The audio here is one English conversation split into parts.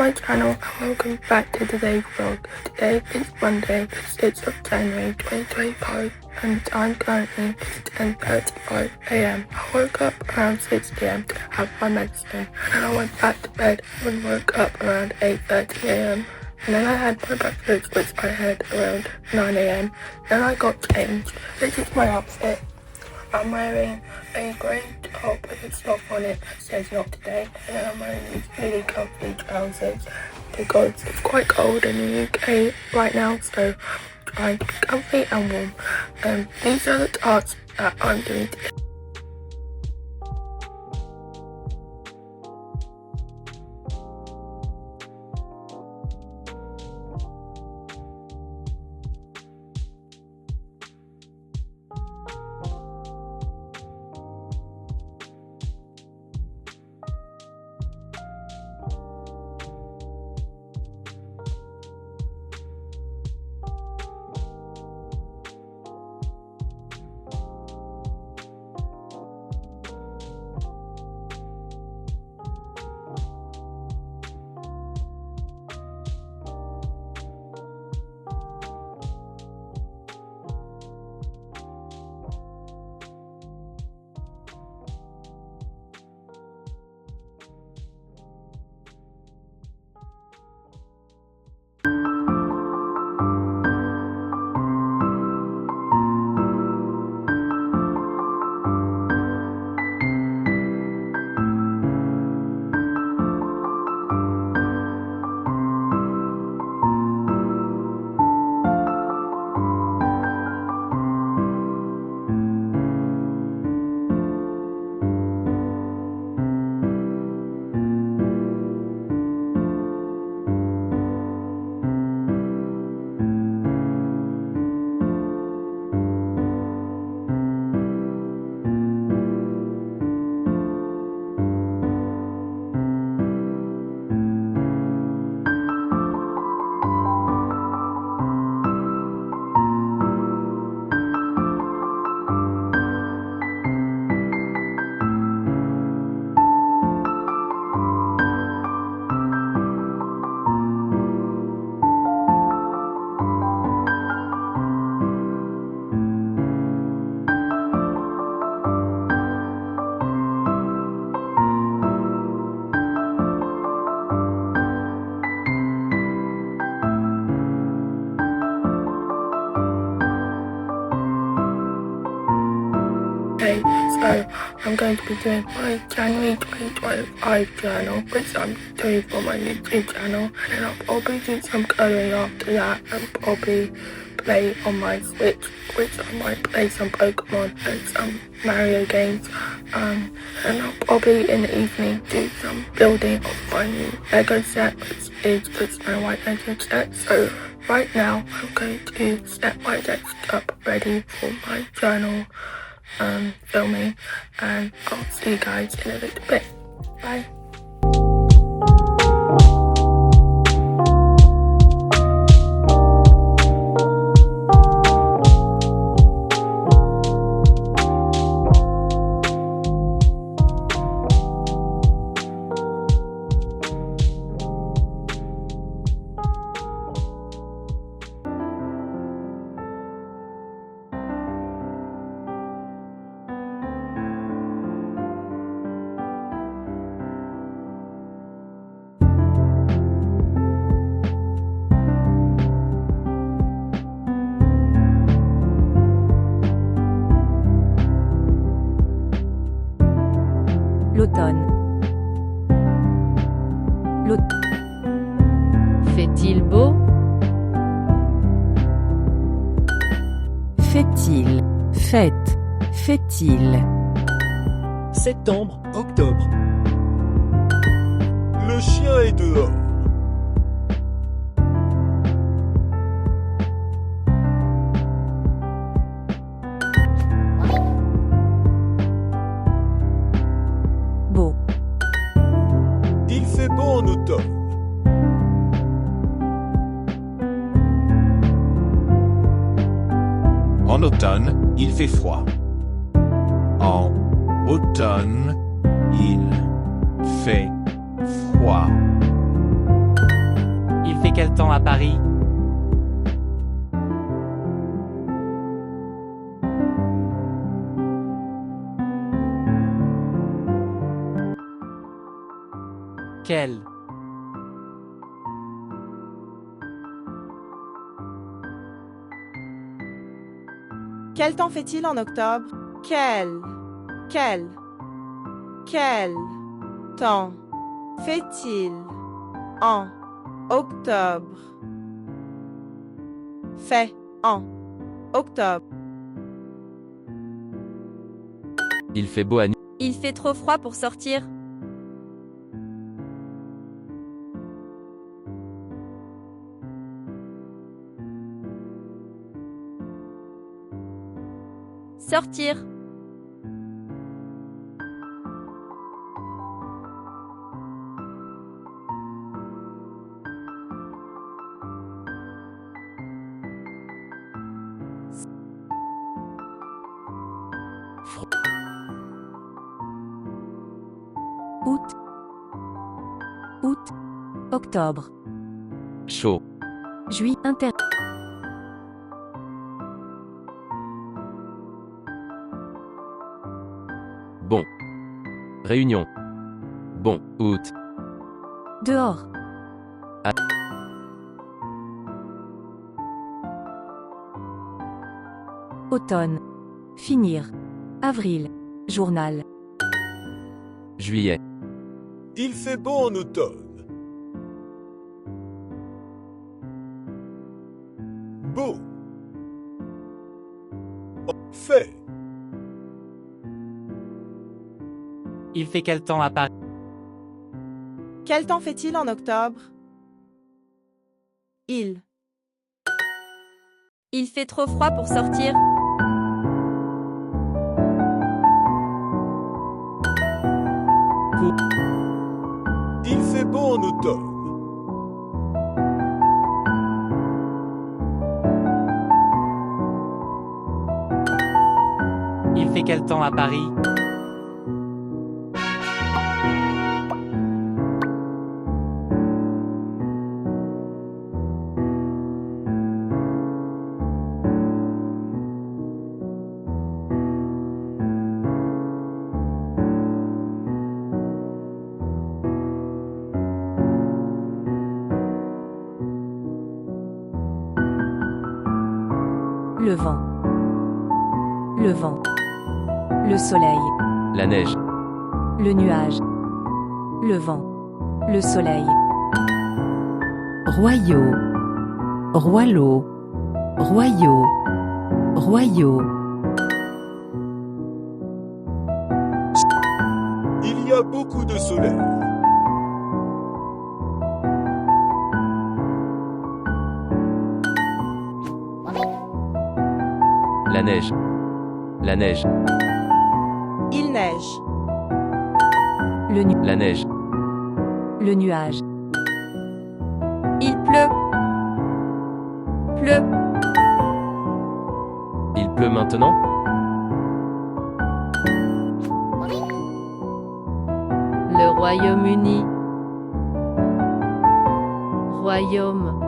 my channel and welcome back to today's vlog. Today is Monday, the 6th of January 2025 and the time currently is 10:35 am. I woke up around 6 am to have my medicine and then I went back to bed and woke up around 8:30 am. And then I had my breakfast, which I had around 9 am. Then I got changed. This is my outfit. I'm wearing a grey top with a top on it that says not today, and then I'm wearing these really comfy trousers because it's quite cold in the UK right now, so I'm trying to be comfy and warm. These are the tasks that I'm doing today. Okay, so I'm going to be doing my January 2025 journal, which I'm doing for my YouTube channel, and then I'll probably do some coloring after that and probably play on my Switch, which I might play some Pokemon and some Mario games, and I'll probably in the evening do some building of my new Lego set, which is the Snow White Lego set. So right now I'm going to set my desktop ready for my journal filming, and I'll see you guys in a little bit. Bye. L'automne. Fait-il beau? Fait-il? Fête. Fait-il? Septembre, octobre. Le chien est dehors. Beau. Il fait beau en automne. En automne, il fait froid. En automne, il fait froid. quel temps à Paris? Quel? Quel temps fait-il en octobre? Quel temps fait-il en octobre? Fait en octobre. Il fait beau à nuit. Il fait trop froid pour sortir. Sortir. Août, octobre, Chaud. juillet, Bon. Réunion. Bon. Août. dehors, automne, finir, avril, journal, Juillet. Il fait beau en automne. Beau. Fait. Il fait quel temps à Paris? Quel temps fait-il en octobre? Il il fait trop froid pour sortir. Il fait beau en automne. Il fait quel temps à Paris? Le vent, le soleil, La neige. le nuage, le vent, le soleil, royau, royau, royau, royau, Il y a beaucoup de soleil. La neige. La neige. il neige. La neige. le nuage. Il pleut, Il pleut maintenant? le Royaume-Uni, royaume,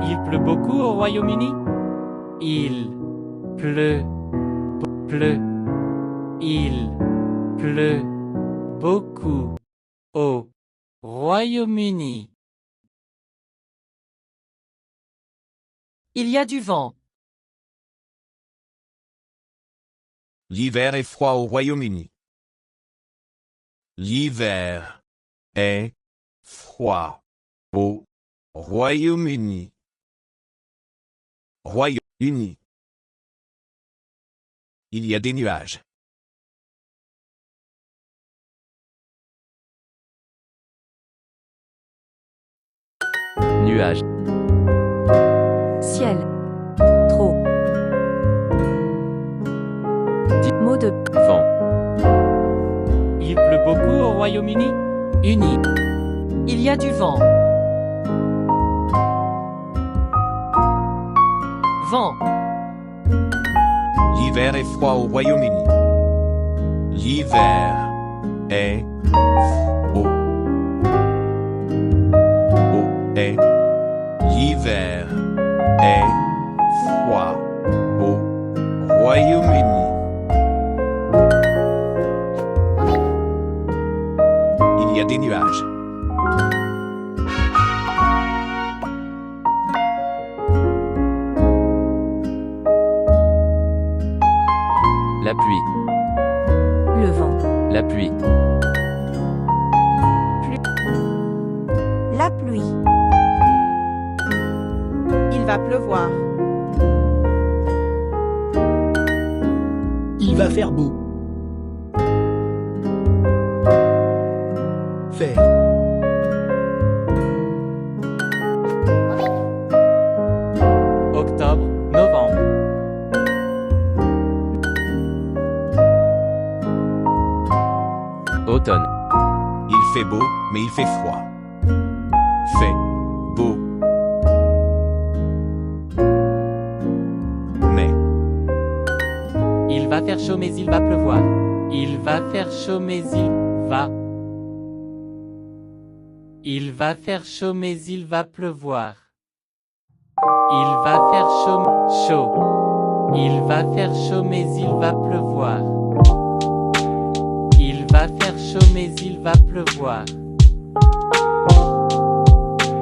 Il pleut beaucoup au Royaume-Uni? Il pleut, il pleut beaucoup au Royaume-Uni. Il y a du vent. L'hiver est froid au Royaume-Uni. L'hiver est froid au Royaume-Uni. Royaume-Uni. Il y a des nuages. Nuage. ciel, trop. Mot de Vent. Il pleut beaucoup au Royaume-Uni? Uni. Il y a du vent. Vent. L'hiver est froid au Royaume-Uni. L'hiver est froid. Est L'hiver est froid au Royaume-Uni. Il y a des nuages. La pluie. Le vent. La pluie. La pluie. Il va pleuvoir. Il va faire beau. Faire. Octobre, novembre. Automne. Il fait beau, mais il fait froid. Fait beau. Mais Il va faire chaud mais il va pleuvoir. Il va faire chaud mais il va. Il va faire chaud mais il va pleuvoir. Il va faire chaud. Il va faire chaud mais il va pleuvoir. Il va faire chaud mais il va pleuvoir.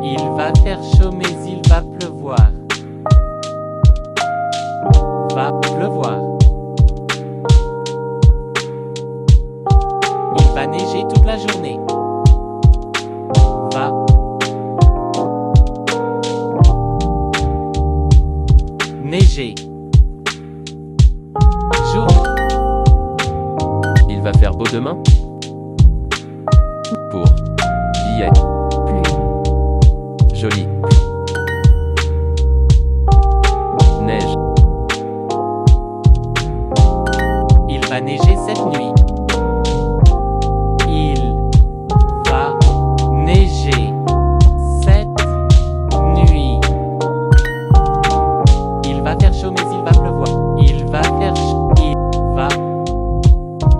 Il va faire chaud mais il va pleuvoir. Va pleuvoir. Il va neiger toute la journée. Va. Neiger. Journée. Il va faire beau demain. Pour. Billet. Pluie. Joli. Neige. Il va neiger cette nuit. Il va neiger cette nuit. Il va faire chaud mais il va pleuvoir. Il va faire chaud.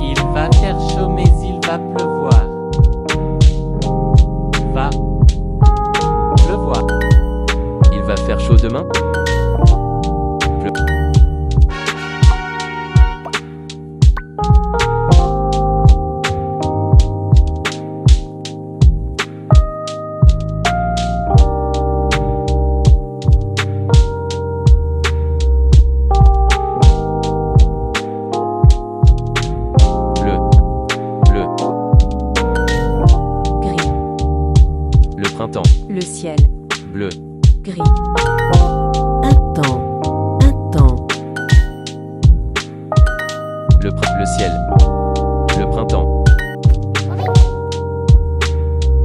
Il va faire chaud mais il va pleuvoir. Va pleuvoir. Il va faire chaud demain. Bleu. Bleu. Gris. Le printemps. Le ciel. Bleu. Gris. Un temps, Le ciel. Le printemps.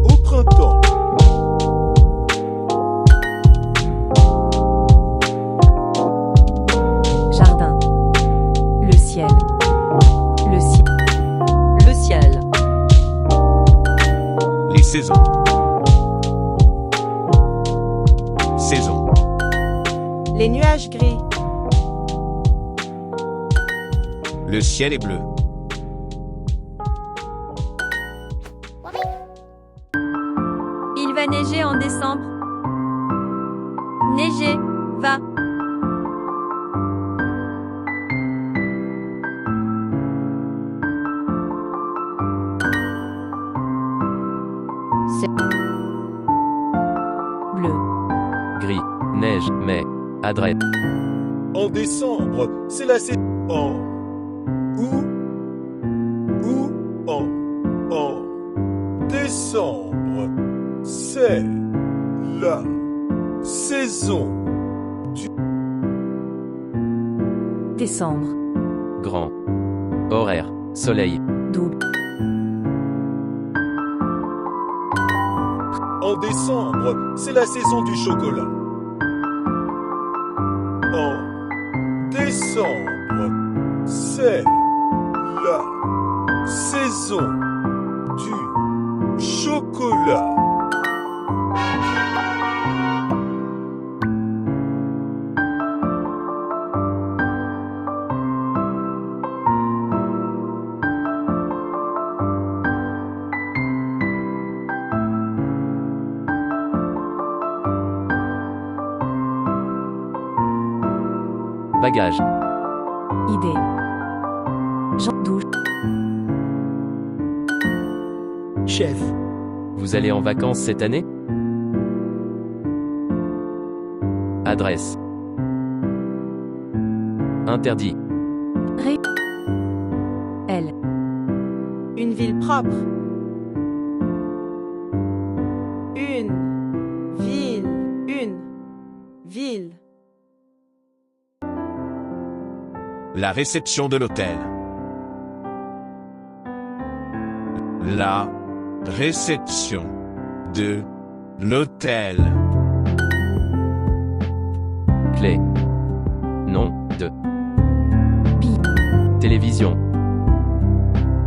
Au printemps. Jardin. Le ciel. Le ciel. Le ciel. les saisons. Saison. Les nuages gris. Le ciel est bleu. Il va neiger en décembre. Neiger, va. Bleu. Gris. Neige. Mai. Adresse. En décembre, c'est la saison. En décembre, c'est la saison. Décembre. Grand. Horaire. Soleil. Double. En décembre, c'est la saison du chocolat. En décembre, c'est la saison du chocolat. Bagage. Idée. Jean douche. Chef. Vous allez en vacances cette année? Adresse. Interdit. Elle. Une ville propre. Une ville. Une ville. La réception de l'hôtel. La réception de l'hôtel. Clé. Nom de. Pi. Télévision.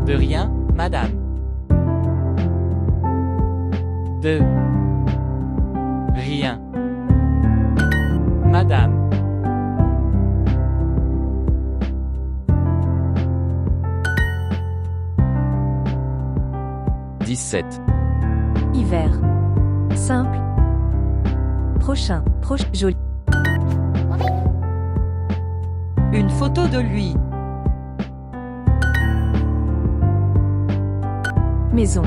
De rien, madame. De rien. Madame. « 17. Hiver. Simple. Prochain. Joli. Une photo de lui. Maison.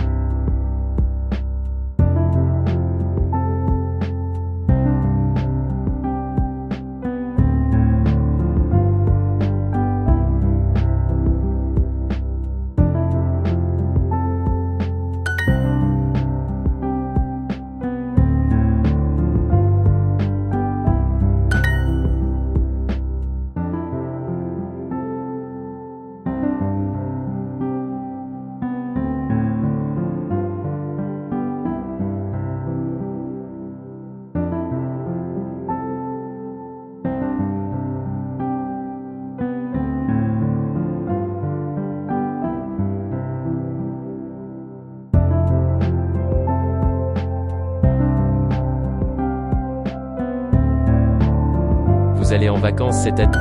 Vous allez en vacances cette année?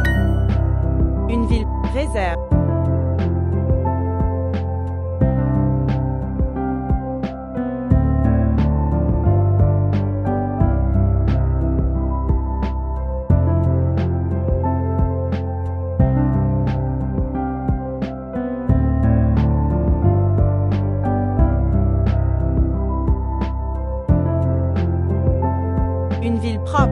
Une ville. Réserve. Une ville propre.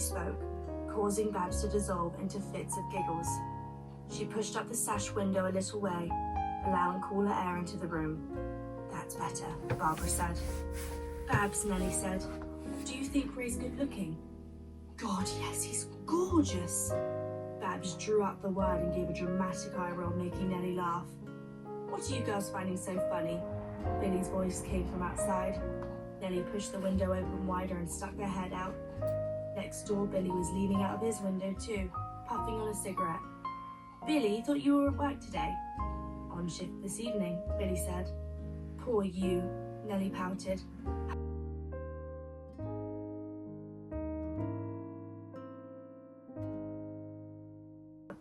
spoke, causing Babs to dissolve into fits of giggles. She pushed up the sash window a little way, allowing cooler air into the room. "That's better," Barbara said. "Babs," Nellie said, "do you think Ray's good looking?" "God, yes, he's gorgeous." Babs drew out the word and gave a dramatic eye roll, making Nellie laugh. "What are you girls finding so funny?" Billy's voice came from outside. Nellie pushed the window open wider and stuck her head out. Next door, Billy was leaning out of his window too, puffing on a cigarette. "Billy, thought you were at work today?" "On shift this evening," Billy said. "Poor you," Nellie pouted.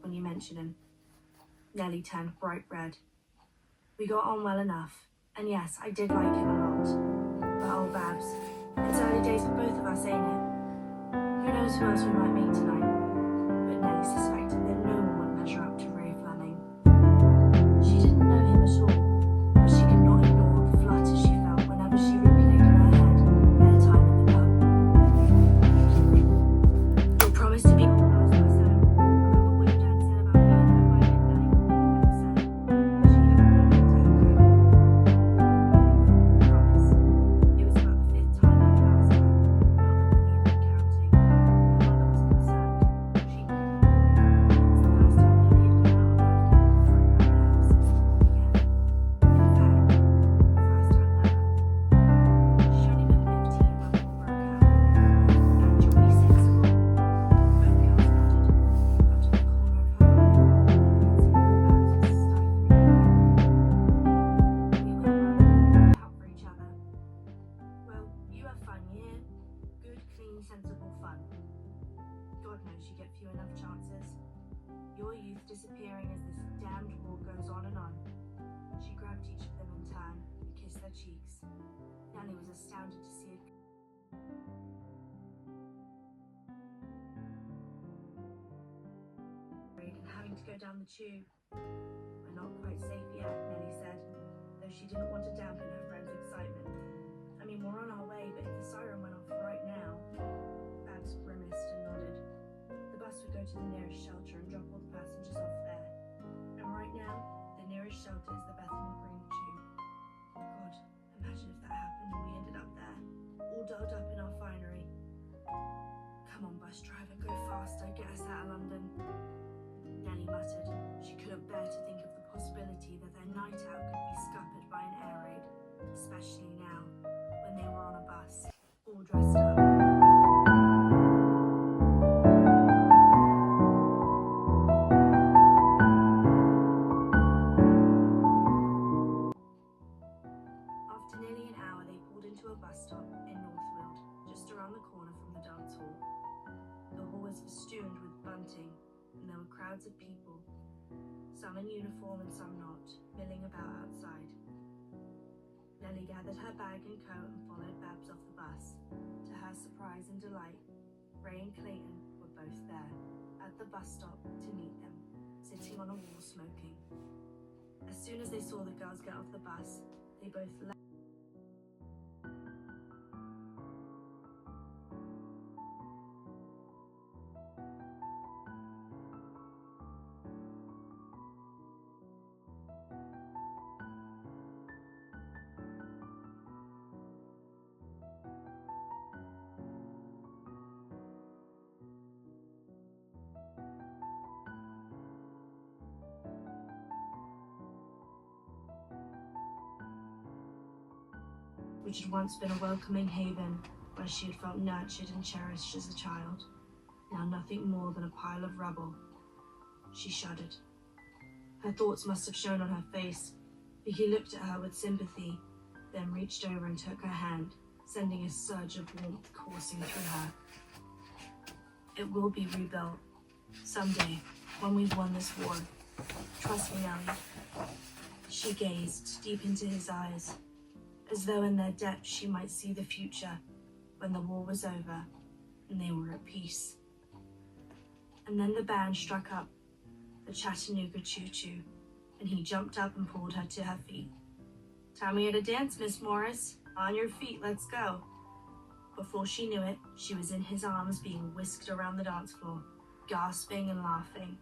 "When you mention him." Nellie turned bright red. "We got on well enough, and yes, I did like him a lot. But oh, Babs, it's early days for both of us, ain't it? Who knows who else we might meet tonight?" But Nellie suspected that no one would measure up to Ray Fleming. She didn't know him at all, but she could not ignore the flutter she felt whenever she replayed in her head their time at the pub. "You'll promise to be on the last person. Remember what your dad said about being home by midnight?" Babs said. She had no need to echo. "Promise." It was about the 5th time they had asked her, not that Nellie had been counting. Her mother was concerned. She knew. It was the first time Nellie had gone out on Monday for an hour since the war began. In fact, the first time ever. She'd only been 15 when the war broke out. "And you'll be sensible?" Both girls nodded. Up to the corner of her eye, Nellie could see that Babs was stifling a giggle. "We will run and look out for each other." "Well, you have fun, you hear? Good, clean, sensible fun. God knows you get few enough chances. Your youth disappearing as this damned war goes on and on." She grabbed each of them in turn and kissed their cheeks. Nellie was astounded to see it. And having to go down the tube. "We're not quite safe yet," Nellie said, though she didn't want to dampen her friend's excitement. "I mean, we're on our way, but if the siren went off right now..." Babs grimaced and nodded. "The bus would go to the nearest shelter and drop all the passengers off there. And right now, the nearest shelter is the Bethnal Green tube. God, imagine if that happened and we ended up there, all dolled up in our finery. Come on, bus driver, go faster, get us out of London." Nellie muttered. She couldn't bear to think of the possibility that their night out could be scuppered by an air raid, especially now, when they were on a bus, all dressed up. After nearly an hour, they pulled into a bus stop in Northfield, just around the corner from the dance hall. The hall was festooned with bunting, and there were crowds of people, some in uniform and some not, milling about outside. Nellie gathered her bag and coat and followed Babs off the bus. To her surprise and delight, Ray and Clayton were both there, at the bus stop to meet them, sitting on a wall smoking. As soon as they saw the girls get off the bus, they both left. Which had once been a welcoming haven where she had felt nurtured and cherished as a child, now nothing more than a pile of rubble. She shuddered. Her thoughts must have shown on her face, for he looked at her with sympathy, then reached over and took her hand, sending a surge of warmth coursing through her. "It will be rebuilt, someday, when we've won this war. Trust me, Nellie." She gazed deep into his eyes, as though in their depths she might see the future, when the war was over and they were at peace. And then the band struck up, the Chattanooga Choo-Choo, and he jumped up and pulled her to her feet. "Time we had a dance, Miss Morris. On your feet, let's go." Before she knew it, she was in his arms being whisked around the dance floor, gasping and laughing.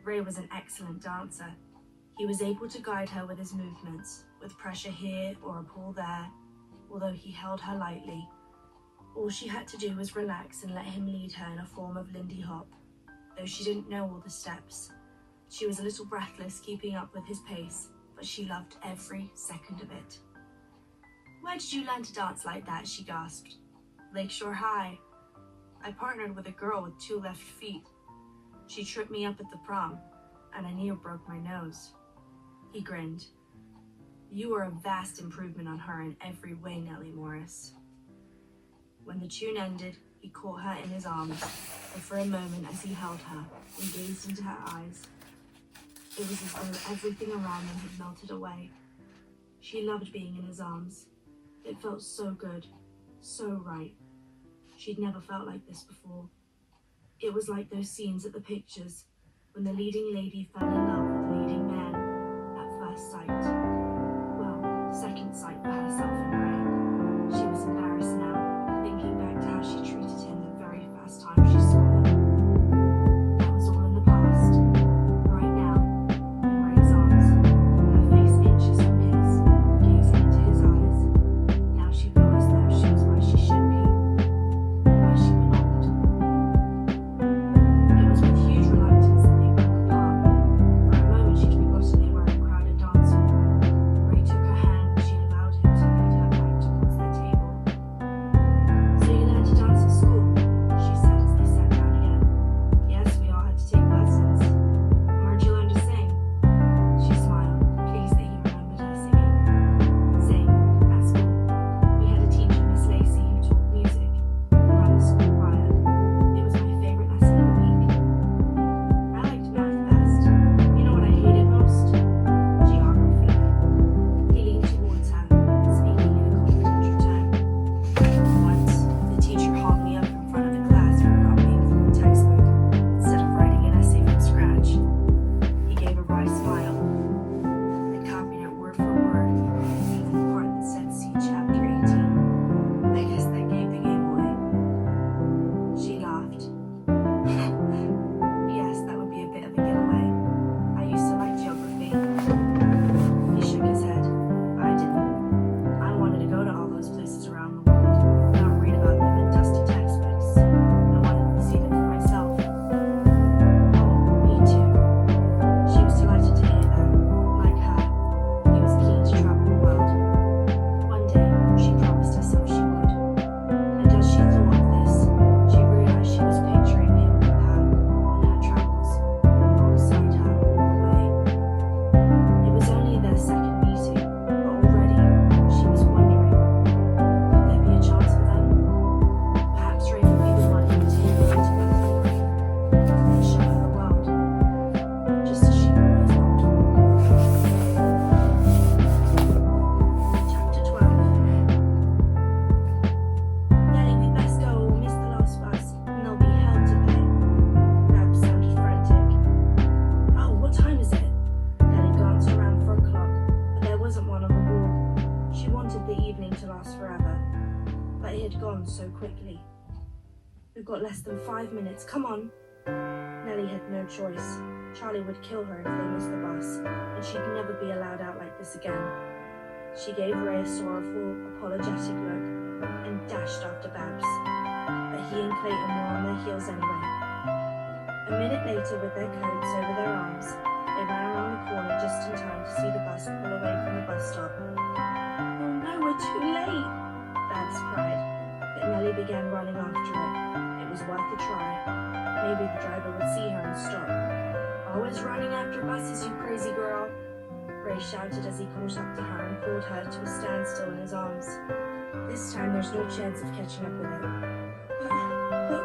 Ray was an excellent dancer. He was able to guide her with his movements, with pressure here or a pull there, although he held her lightly. All she had to do was relax and let him lead her in a form of Lindy Hop, though she didn't know all the steps. She was a little breathless keeping up with his pace, but she loved every second of it. "Where did you learn to dance like that?" she gasped. "Lakeshore High. I partnered with a girl with 2 left feet. She tripped me up at the prom, and I near broke my nose." He grinned. "You are a vast improvement on her in every way, Nellie Morris." When the tune ended, he caught her in his arms, and for a moment as he held her and gazed into her eyes, it was as though everything around them had melted away. She loved being in his arms. It felt so good, so right. She'd never felt like this before. It was like those scenes at the pictures, when the leading lady fell in love with the leading man at first sight. Well, second sight for herself and Ray. She was embarrassed now, thinking back to how she treated him the very first time she saw him. That was all in the past. Right now, in Ray's arms, her face inches from his, gazing into his eyes. Now she felt as though she was where she should be, where she belonged. It was with huge reluctance that they broke apart. For a moment she'd forgotten they were in a crowded dance hall. Ray took her hand and she allowed him to lead her back towards their table. "So you learned to dance at school?" she said as they sat down again. "Yes, we all had to take lessons." "Where'd you learn to sing?" She smiled, pleased that he remembered her singing. "Same, at school. We had a teacher, Miss Lacey, who taught music. Ran the school choir. It was my favorite lesson of the week. I liked math best. You know what I hated most? Geography." He leaned towards her, speaking in a confidential tone. "Once, the teacher hauled me up in front of the class for copying from a textbook instead of writing an essay from scratch." He gave a wry smile. "I copied it word for word, even the part that said see chapter 18. I guess that gave the game away." She laughed. "Yes, that would be a bit of a giveaway. I used to like geography." He shook his head. "I didn't. I wanted to go to all those places around the world, not read about them in dusty textbooks. I wanted to see them for myself." "Oh, me too." She was delighted to hear that. Like her, he was keen to travel the world. One day, she promised herself she would. And as she thought of this, she realized she was picturing him with her on her travels, alongside her all the way. It was only their second meeting, but already she was wondering, could there be a chance for them? Perhaps Ray would be the one who would take her into her glory and show her the world, just as she always longed for. Chapter 12. "Nellie, we best go or we'll miss the last bus, and there'll be hell to pay." Babs sounded frantic. "Oh, what time is it?" Nellie glanced around for a clock, but there wasn't one on the wall. She wanted the evening to last forever, but it had gone so quickly. "We've got less than 5 minutes. Come on." Nellie had no choice. Charlie would kill her if they missed the bus, and she'd never be allowed out like this again. She gave Ray a sorrowful, apologetic look and dashed after Babs, but he and Clayton were on their heels anyway. A minute later, with their coats over their arms, they ran around the corner just in time to see the bus pull away from the bus stop. "Oh no, we're too late!" Babs cried, but Nellie began running after it. It was worth a try. Maybe the driver would see her and stop. "Always running after buses, you crazy girl!" Ray shouted as he caught up to her and pulled her to a standstill in his arms. "This time there's no chance of catching up with him." But